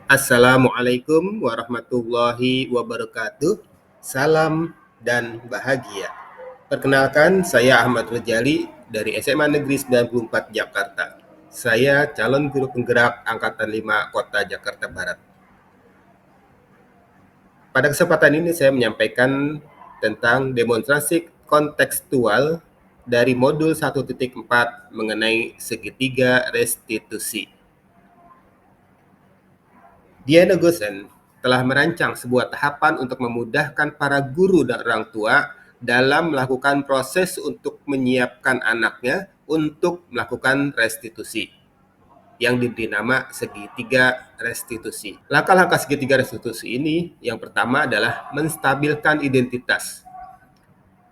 Assalamualaikum warahmatullahi wabarakatuh. Salam dan bahagia. Perkenalkan, saya Ahmad Rejali dari SMA Negeri 94 Jakarta. Saya calon guru penggerak Angkatan 5 Kota Jakarta Barat. Pada kesempatan ini saya menyampaikan tentang demonstrasi kontekstual dari modul 1.4 mengenai segitiga restitusi. Diana Gosen telah merancang sebuah tahapan untuk memudahkan para guru dan orang tua dalam melakukan proses untuk menyiapkan anaknya untuk melakukan restitusi yang diberi nama segitiga restitusi. Langkah-langkah segitiga restitusi ini yang pertama adalah menstabilkan identitas.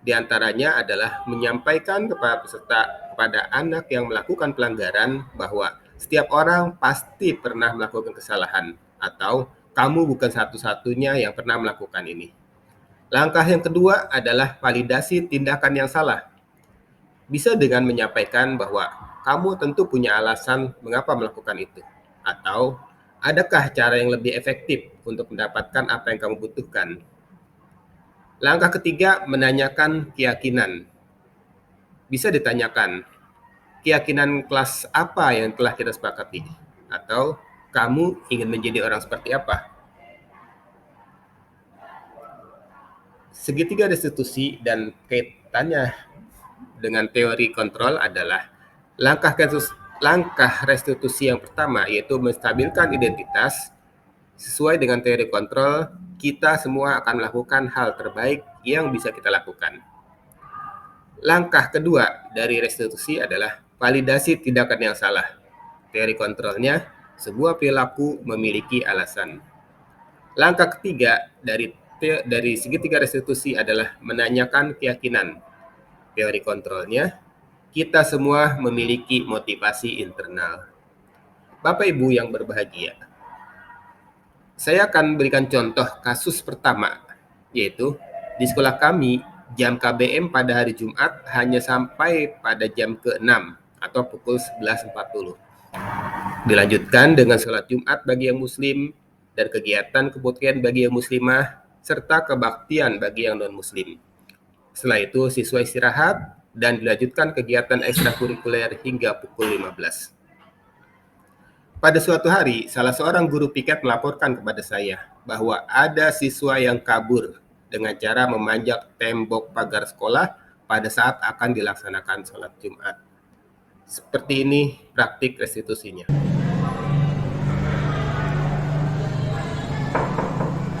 Di antaranya adalah menyampaikan kepada peserta, kepada anak yang melakukan pelanggaran bahwa setiap orang pasti pernah melakukan kesalahan atau kamu bukan satu-satunya yang pernah melakukan ini. Langkah yang kedua adalah validasi tindakan yang salah. Bisa dengan menyampaikan bahwa kamu tentu punya alasan mengapa melakukan itu. Atau adakah cara yang lebih efektif untuk mendapatkan apa yang kamu butuhkan? Langkah ketiga, menanyakan keyakinan. Bisa ditanyakan, keyakinan kelas apa yang telah kita sepakati? Atau kamu ingin menjadi orang seperti apa? Segitiga restitusi dan kaitannya dengan teori kontrol adalah langkah restitusi yang pertama yaitu menstabilkan identitas. Sesuai dengan teori kontrol, kita semua akan melakukan hal terbaik yang bisa kita lakukan. Langkah kedua dari restitusi adalah validasi tindakan yang salah. Teori kontrolnya, sebuah perilaku memiliki alasan. Langkah ketiga dari segitiga restitusi adalah menanyakan keyakinan. Teori kontrolnya, kita semua memiliki motivasi internal. Bapak Ibu yang berbahagia, saya akan berikan contoh kasus pertama, yaitu di sekolah kami jam KBM pada hari Jumat hanya sampai pada jam ke-6 atau pukul 11.40. Dilanjutkan dengan sholat Jumat bagi yang muslim dan kegiatan kebaktian bagi yang muslimah serta kebaktian bagi yang non-muslim. Setelah itu siswa istirahat dan dilanjutkan kegiatan ekstrakurikuler hingga pukul 15. Pada suatu hari, salah seorang guru piket melaporkan kepada saya bahwa ada siswa yang kabur dengan cara memanjat tembok pagar sekolah pada saat akan dilaksanakan sholat Jumat. Seperti ini praktik restitusinya.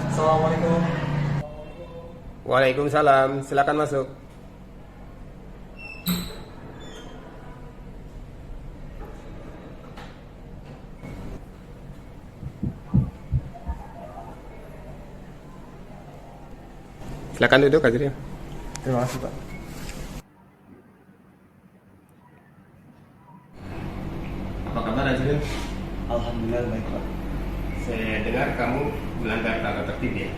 Assalamualaikum. Waalaikumsalam, silakan masuk. Silakan duduk, Azril. Terima kasih, Pak. Apa kabar, Azril? Alhamdulillah baik, Pak. Saya dengar kamu melanggar tata tertib ya?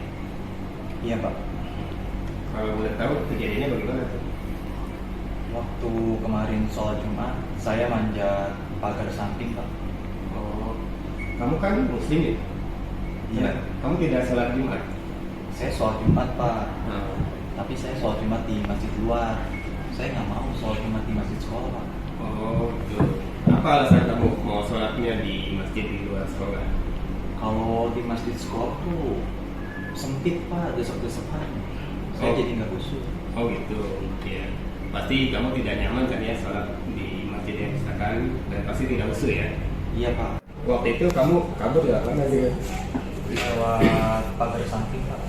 Iya, Pak. Kalau boleh tahu kejadiannya bagaimana tuh? Waktu kemarin sholat Jumat, saya manjat pagar samping, Pak. Oh, kamu kan muslim ya? Iya. Kamu tidak sholat Jumat? Saya sholat Jumat, Pak. Nah, Tapi saya sholat Jumat di masjid luar. Saya nggak mau sholat Jumat di masjid sekolah, Pak. oh, betul. Apa alasan kamu mau sholatnya di masjid di luar sekolah? Kalau di masjid sekolah tuh sempit, Pak. Desek-desekan. Saya Oh. jadi nggak khusyuk. Oh gitu, ya. Pasti kamu tidak nyaman kan ya sholat di masjid yang misalkan dan pasti tidak usul ya. Iya, Pak. Waktu itu kamu kabur ya mana sih? Lewat pagar samping, Pak.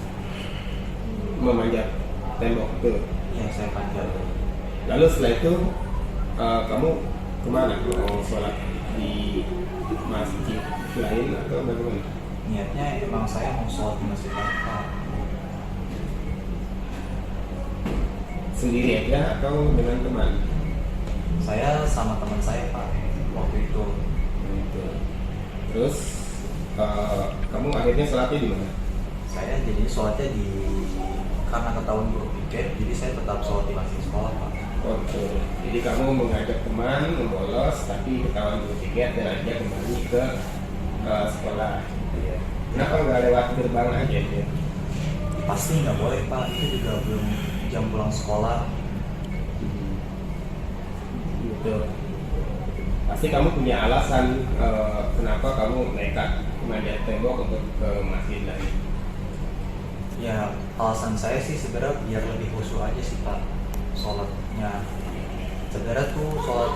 Memanjat tembok tuh. Iya, saya panjat. Lalu setelah itu kamu kemana? Mau sholat di masjid lain atau bagaimana? Niatnya emang saya mau sholat di masjid lain, Pak. Sendiri aja atau dengan teman? Saya sama teman saya, Pak, waktu itu. Gitu. Terus kamu akhirnya sholatnya di mana? Saya jadi sholatnya karena ketahuan guru piket, jadi saya tetap sholat di masjid sekolah, Pak. Oke. Jadi kamu mengajak teman membolos tapi ketahuan guru tiket dan ajak kembali ke sekolah. Ya. Kenapa nggak lewat gerbang aja ya? Pasti nggak boleh Pak, itu juga belum jam pulang sekolah. Gitu. Pasti kamu punya alasan kenapa kamu nekat manjat tembok untuk ke masjid lagi. Ya alasan saya sih sebenarnya biar lebih khusyuk aja sih Pak sholatnya. Sebenarnya tuh sholat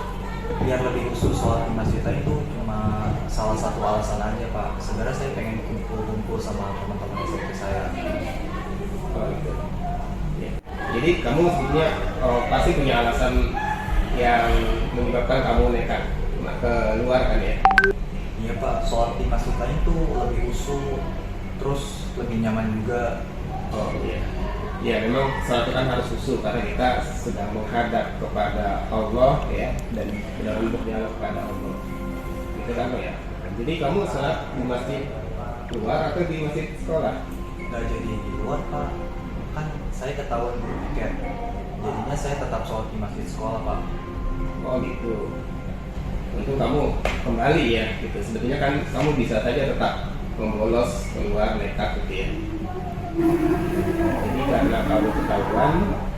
biar lebih khusyuk sholat di masjid tadi tuh cuma salah satu alasan aja Pak. Sebenarnya saya pengen kumpul-kumpul sama teman-teman SMP saya. Oh, gitu. Ya. Jadi kamu sebenarnya pasti punya alasan yang menyebabkan kamu nekat ke luar kan ya? Iya Pak, sholat di masjid tadi tuh lebih khusyuk, terus lebih nyaman juga. Oh iya. Ya memang sholat itu kan harus khusyuk karena kita sedang menghadap kepada Allah ya dan dalam berdialog kepada Allah. Itu kan ya. Jadi kamu sholat di masjid luar atau di masjid sekolah? Nggak jadi di luar Pak, kan saya ketahuan guru piket. Jadinya saya tetap sholat di masjid sekolah Pak. Oh gitu. Itu kamu kembali ya gitu. Sebetulnya kan kamu bisa saja tetap membolos keluar nekat gitu ya. Jadi karena kamu ketahuan,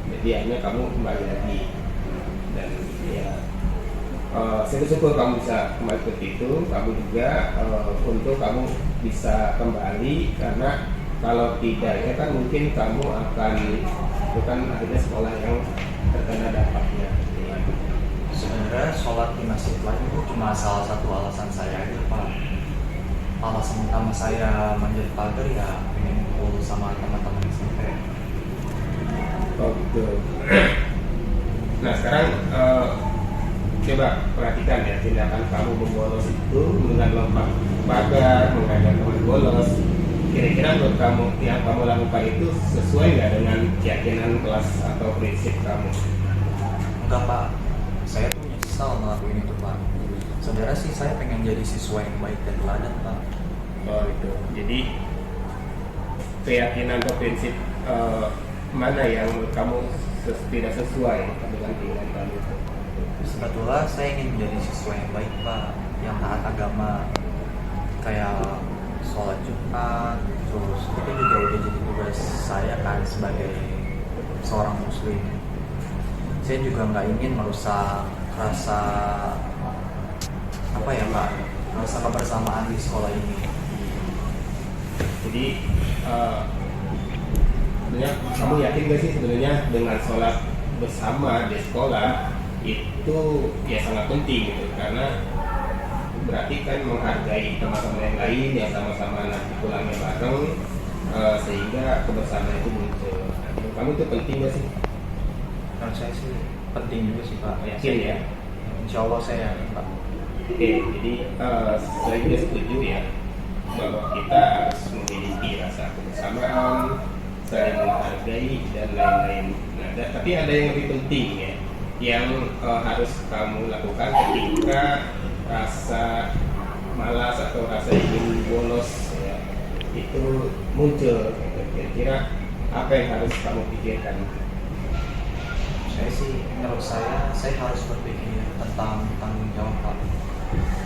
jadi akhirnya kamu kembali lagi. Dan ya saya bersyukur kamu bisa kembali seperti itu. Kamu juga untuk kamu bisa kembali karena kalau tidak ya kan mungkin kamu akan bukan akhirnya sekolah yang terkena dampaknya. Sebenarnya sholat di masjid lain itu cuma salah satu alasan saya aja Pak. Alasan utama saya manjat pagar ya pengen kumpul sama teman-teman SMP. Oh gitu. Nah sekarang coba perhatikan ya tindakan kamu membolos itu dengan lompat pagar, mengajak teman bolos. Kira-kira menurut kamu yang kamu lakukan itu sesuai nggak dengan keyakinan kelas atau prinsip kamu? Enggak Pak, saya tuh nyesal ngelakuin itu Pak. Sebenarnya sih saya pengen jadi siswa yang baik dan teladan Pak. Oh itu. Jadi keyakinan atau prinsip mana yang menurut kamu tidak sesuai dengan keinginan kamu? Sebetulnya saya ingin menjadi siswa yang baik Pak, yang taat agama, kayak sholat Jumat, terus itu juga udah jadi tugas saya kan sebagai seorang muslim. Saya juga nggak ingin merusak rasa apa ya Pak, rasa kebersamaan di sekolah ini. Jadi sebenarnya kamu yakin gak sih sebenarnya dengan sholat bersama di sekolah itu ya sangat penting gitu karena berarti kan menghargai teman-teman yang lain yang sama-sama nanti pulangnya bareng sehingga kebersamaan itu muncul. Kamu itu penting gak sih? Menurut saya sih penting juga sih Pak. Yakin ya? Insya Allah saya yakin Pak. Oke, jadi saya juga setuju ya bahwa kita harus memiliki rasa kebersamaan, saling menghargai dan lain-lain. Nah, tapi ada yang lebih penting ya, yang harus kamu lakukan ketika rasa malas atau rasa ingin bolos ya, itu muncul. Kira-kira apa yang harus kamu pikirkan? Saya sih, menurut saya harus berpikir tentang tanggung jawab Pak.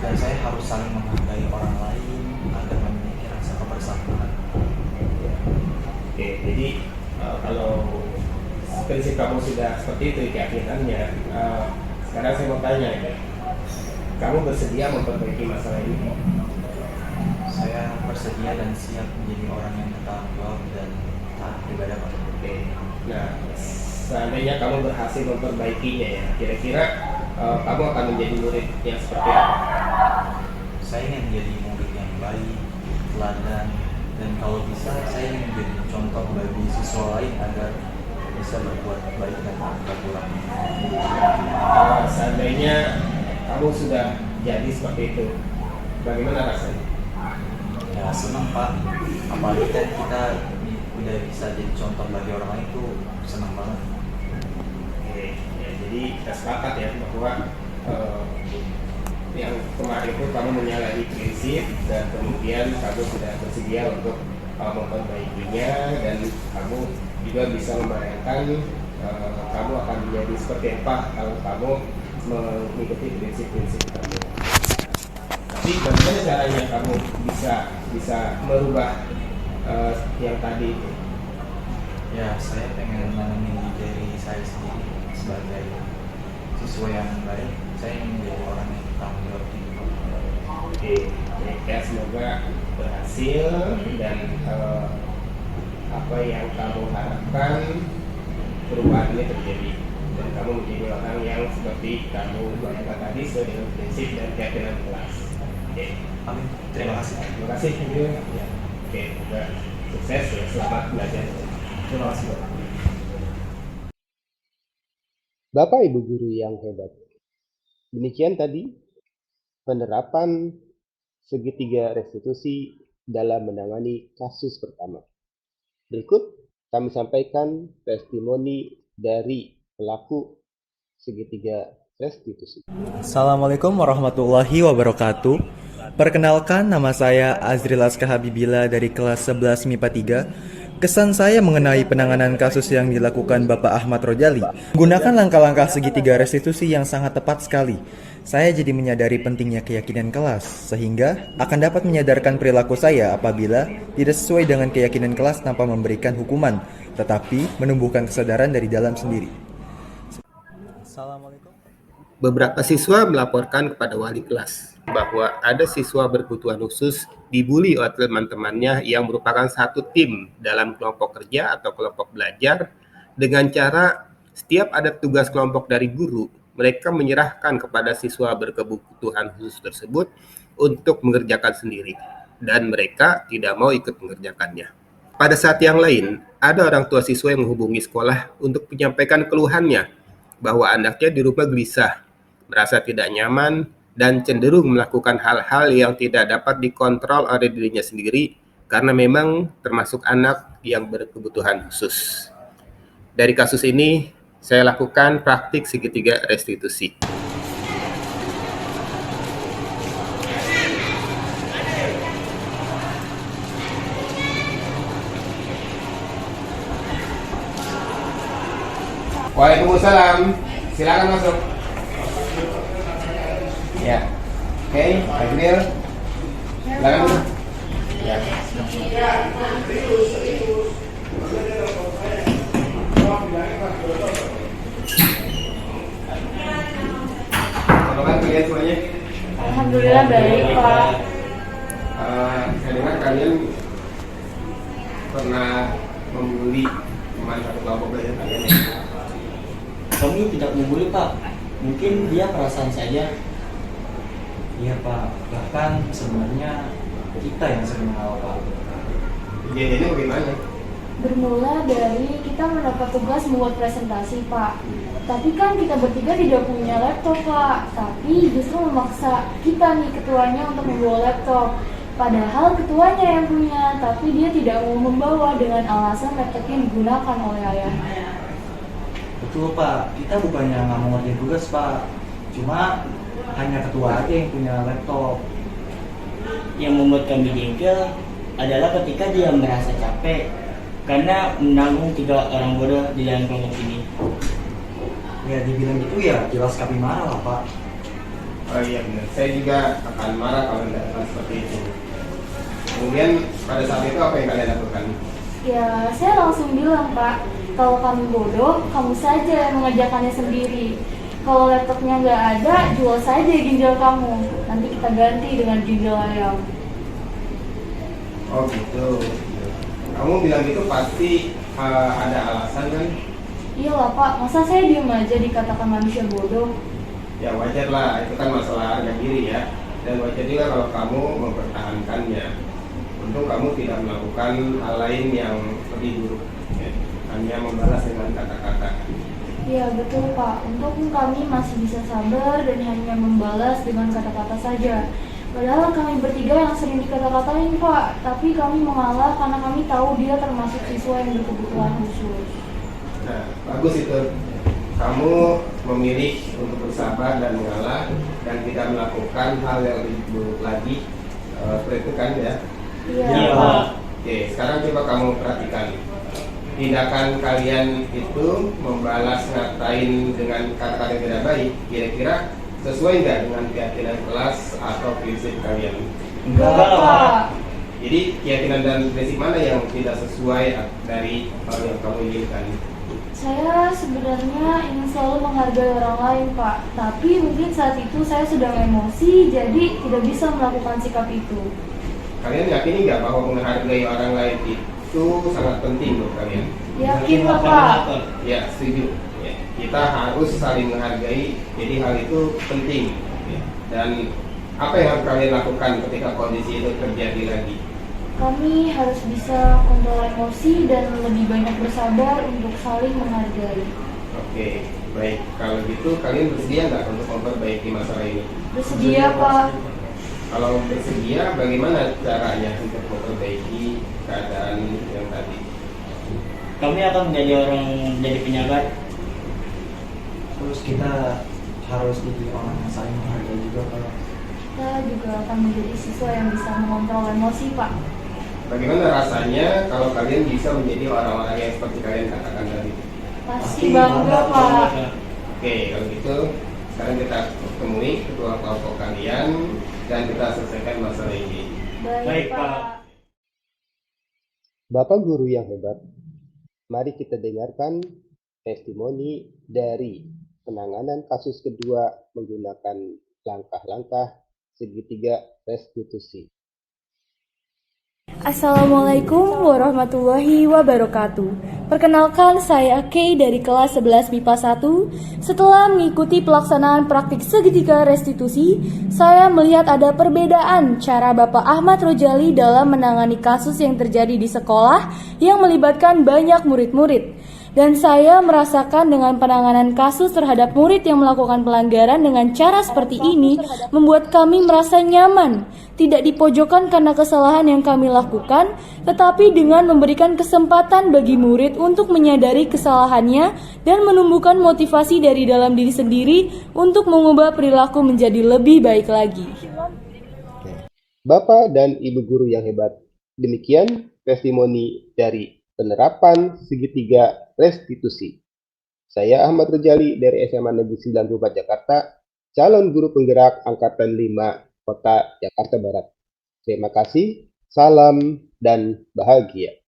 Dan saya harus saling menghargai orang lain agar memiliki rasa kebersamaan. Oke, jadi kalau prinsip kamu sudah seperti itu keyakinannya, sekarang saya mau tanya ya, kamu bersedia memperbaiki masalah ini? Saya bersedia dan siap menjadi orang yang bertanggung jawab dan taat ibadah Pak. Oke, nah seandainya kamu berhasil memperbaikinya ya, kira-kira kamu akan menjadi murid yang seperti apa? Saya ingin menjadi murid yang baik, teladan, dan kalau bisa saya ingin menjadi contoh bagi siswa lain agar bisa berbuat baik dan tak kurang. Seandainya kamu sudah jadi seperti itu, bagaimana rasanya? Ya senang Pak, apalagi kan kita udah bisa jadi contoh bagi orang lain tuh senang banget. Oke, ya, jadi kita sepakat ya bahwa yang kemarin itu kamu menyalahi prinsip dan kemudian kamu sudah bersedia untuk memperbaikinya dan kamu juga bisa membayangkan kamu akan menjadi seperti apa kalau kamu mengikuti prinsip-prinsip kamu. Jadi bagaimana caranya kamu bisa bisa merubah yang tadi itu? Ya, saya pengen menemukan diri saya sendiri sebagai siswa yang baik. Saya ingin menjadi orang yang bertanggung jawab di hidup. Oke, ya semoga berhasil dan apa yang kamu harapkan perubahan ini terjadi dan kamu menjadi orang yang seperti kamu bayangkan tadi sesuai dengan prinsip dan keyakinan kelas. Oke. Amin. Terima kasih. Terima kasih juga. Ya. Oke, semoga sukses ya. Selamat belajar. Terima kasih, Pak. Bapak Ibu guru yang hebat. Demikian tadi penerapan segitiga restitusi dalam menangani kasus pertama. Berikut kami sampaikan testimoni dari pelaku segitiga restitusi. Assalamualaikum warahmatullahi wabarakatuh. Perkenalkan, nama saya Azril Aska Habibila dari kelas 11 MIPA 3. Kesan saya mengenai penanganan kasus yang dilakukan Bapak Ahmad Rojali menggunakan langkah-langkah segitiga restitusi yang sangat tepat sekali. Saya jadi menyadari pentingnya keyakinan kelas, sehingga akan dapat menyadarkan perilaku saya apabila tidak sesuai dengan keyakinan kelas tanpa memberikan hukuman, tetapi menumbuhkan kesadaran dari dalam sendiri. Assalamualaikum. Beberapa siswa melaporkan kepada wali kelas bahwa ada siswa berkebutuhan khusus dibully oleh teman-temannya yang merupakan satu tim dalam kelompok kerja atau kelompok belajar dengan cara setiap ada tugas kelompok dari guru, mereka menyerahkan kepada siswa berkebutuhan khusus tersebut untuk mengerjakan sendiri dan mereka tidak mau ikut mengerjakannya. Pada saat yang lain, ada orang tua siswa yang menghubungi sekolah untuk menyampaikan keluhannya bahwa anaknya di rumah gelisah, merasa tidak nyaman, dan cenderung melakukan hal-hal yang tidak dapat dikontrol oleh dirinya sendiri karena memang termasuk anak yang berkebutuhan khusus. Dari kasus ini, saya lakukan praktik segitiga restitusi. Waalaikumsalam. Silakan masuk. Ya. Oke, Azril. Silakan masuk. Ya. Apakah kalian semuanya? Alhamdulillah baik, Pak. Saya dengar kalian pernah membuli teman satu kelompok belajar kalian ya? Kami tidak membuli, Pak. Mungkin dia perasaan saja. Iya, Pak. Bahkan sebenarnya kita yang sering mengalah, Pak. Kejadiannya bagaimana? Bermula dari kita mendapat tugas membuat presentasi, Pak. Tapi kan kita bertiga tidak punya laptop, Pak. Tapi justru memaksa kita nih ketuanya untuk membawa laptop. Padahal ketuanya yang punya, tapi dia tidak mau membawa dengan alasan laptopnya digunakan oleh ayahnya. Betul, Pak. Kita bukannya nggak mau ngerjain tugas, Pak. Cuma hanya ketua aja yang punya laptop. Yang membuat kami jengkel adalah ketika dia merasa capek karena menanggung 3 orang bodoh di dalam kelompok ini. Ya, dibilang gitu ya jelas kami marah lah, Pak. Oh iya benar, saya juga akan marah kalau tidak seperti itu. Kemudian pada saat itu apa yang kalian lakukan? Ya, saya langsung bilang, Pak, kalau kami bodoh, kamu saja yang mengerjakannya sendiri. Kalau laptopnya nggak ada, jual saja ginjal kamu. Nanti kita ganti dengan ginjal ayam. Oh gitu. Kamu bilang gitu pasti ada alasan kan? Iya lah, Pak, masa saya diem aja dikatakan manusia bodoh? Ya wajar lah, itu kan masalah harga diri ya. Dan wajar juga kalau kamu mempertahankannya. Untung kamu tidak melakukan hal lain yang lebih buruk, ya. Hanya membalas dengan kata-kata. Iya betul, Pak, untung kami masih bisa sabar dan hanya membalas dengan kata-kata saja. Padahal kami bertiga yang sering dikata-katain, Pak. Tapi kami mengalah karena kami tahu dia termasuk siswa yang berkebutuhan khusus. Nah, bagus itu. Kamu memilih untuk bersabar dan mengalah dan tidak melakukan hal yang lebih buruk lagi. Seperti itu kan ya? Iya, Pak. Oke, sekarang coba kamu perhatikan. Tindakan kalian itu membalas ngatain dengan kata-kata yang tidak baik. Kira-kira sesuai nggak dengan keyakinan kelas atau prinsip kalian? Enggak, Pak. Jadi keyakinan dan prinsip mana yang tidak sesuai dari hal yang kamu inginkan? Saya sebenarnya ingin selalu menghargai orang lain, Pak. Tapi mungkin saat itu saya sedang emosi, jadi tidak bisa melakukan sikap itu. Kalian yakini nggak bahwa menghargai orang lain itu sangat penting buat kalian? Yakin lah, Pak. Ya, setuju. Ya, kita harus saling menghargai, jadi hal itu penting. Ya. Dan apa yang harus kalian lakukan ketika kondisi itu terjadi lagi? Kami harus bisa kontrol emosi dan lebih banyak bersabar untuk saling menghargai. Oke, baik. Kalau gitu, kalian bersedia nggak untuk memperbaiki masalah ini? Bersedia, Pak. Kalau bersedia, bagaimana caranya untuk memperbaiki keadaan yang tadi? Kami akan menjadi menjadi penyabar. Terus kita harus jadi orang yang saling menghargai juga, Pak. Kita juga akan menjadi siswa yang bisa mengontrol emosi, Pak. Bagaimana rasanya kalau kalian bisa menjadi orang-orang yang seperti kalian katakan tadi? Pasti bangga, Pak. Oke, kalau gitu sekarang kita temui ketua kelompok kalian dan kita selesaikan masalah ini. Baik, Pak. Bapak guru yang hebat, mari kita dengarkan testimoni dari penanganan kasus kedua menggunakan langkah-langkah segitiga restitusi. Assalamualaikum warahmatullahi wabarakatuh. Perkenalkan, saya Kay dari kelas 11 MIPA 1. Setelah mengikuti pelaksanaan praktik segitiga restitusi, saya melihat ada perbedaan cara Bapak Ahmad Rojali dalam menangani kasus yang terjadi di sekolah yang melibatkan banyak murid-murid. Dan saya merasakan dengan penanganan kasus terhadap murid yang melakukan pelanggaran dengan cara seperti ini membuat kami merasa nyaman, tidak dipojokkan karena kesalahan yang kami lakukan, tetapi dengan memberikan kesempatan bagi murid untuk menyadari kesalahannya dan menumbuhkan motivasi dari dalam diri sendiri untuk mengubah perilaku menjadi lebih baik lagi. Bapak dan Ibu guru yang hebat, demikian testimoni dari penerapan segitiga restitusi. Saya Ahmad Rojali dari SMA Negeri 94 Jakarta, calon guru penggerak Angkatan 5 Kota Jakarta Barat. Terima kasih, salam, dan bahagia.